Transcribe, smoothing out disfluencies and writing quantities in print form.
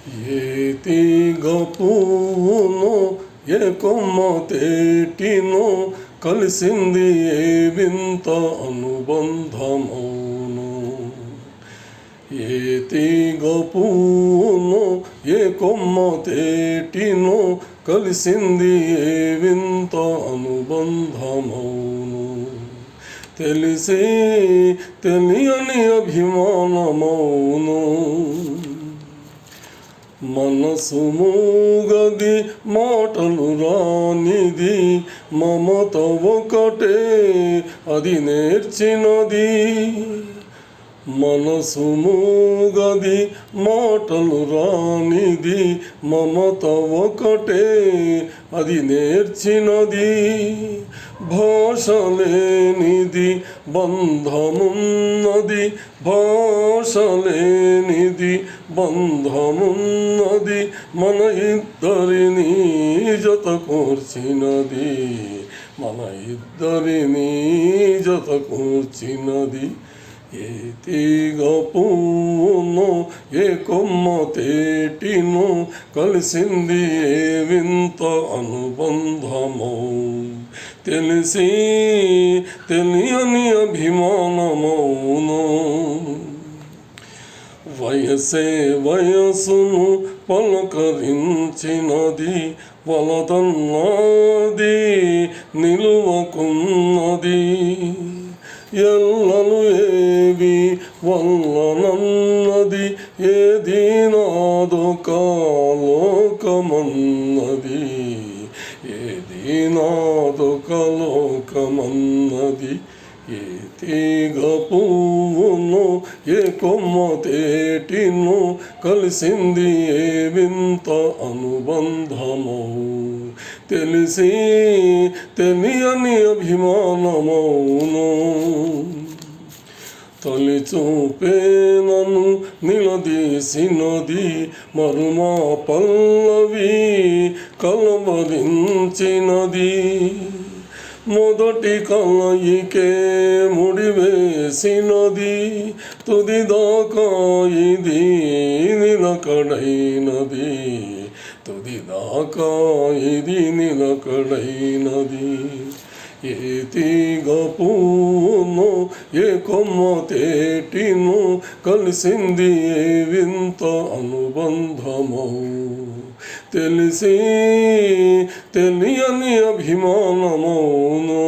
ఏ తీగ పువ్వును ఏ కొమ్మ తేటినో కలిసింది ఏ వింత అనుబంధమౌను. ఏ తీగ పువ్వును ఏ కొమ్మ తేటినో కలిసింది ఏ వింత అనుబంధమౌను. తెలిసి తెలియని అభిమానమౌను. మనసు మూగది మాటలు రానిది మమత ఒకటే అది నేర్చినది. మనసు మూగది మాటలు రానిది మమత ఒకటే అది నేర్చినది. భాష లేనిది బంధమున్నది, భాష లేనిది బంధమున్నది, మన ఇద్దరిని జత కూర్చినది, మన ఇద్దరిని జత కూర్చినది. ఏ తీగ పువ్వును ఏ కొమ్మ తేటినో కలిసింది ఏ వింత అనుబంధమో. తెలిసి తెలియని అభిమానమౌను. వయసే వయసును పలకరించినది, వలదన్నది నిలువకున్నది. ఎల్లలు ఏవి వల్లనన్నది, ఏది నాదొక లోకమన్నది, ఏది నాదొక లోకమన్నది. ఏ తీగ పువ్వును ఏ కొమ్మ తేటినో కలిసింది ఏ వింత అనుబంధమో. తెలిసి తెలియని అభిమానమౌను. తొలి చూపే నన్ను నిలదీసినది, మరుమా పల్లవి కలవరించినది. మొదటి కలయికే ముడివేసినది, తుదిదాకా ఇది నిలకడైనది, తుదిదాకా ఇది నిలకడైనది. ఏ తీగ పువ్వును ఏ కొమ్మ తేటినో కలిసింది ఏ వింత అనుబంధమో. తెలిసి తెలియని అభిమానమౌను.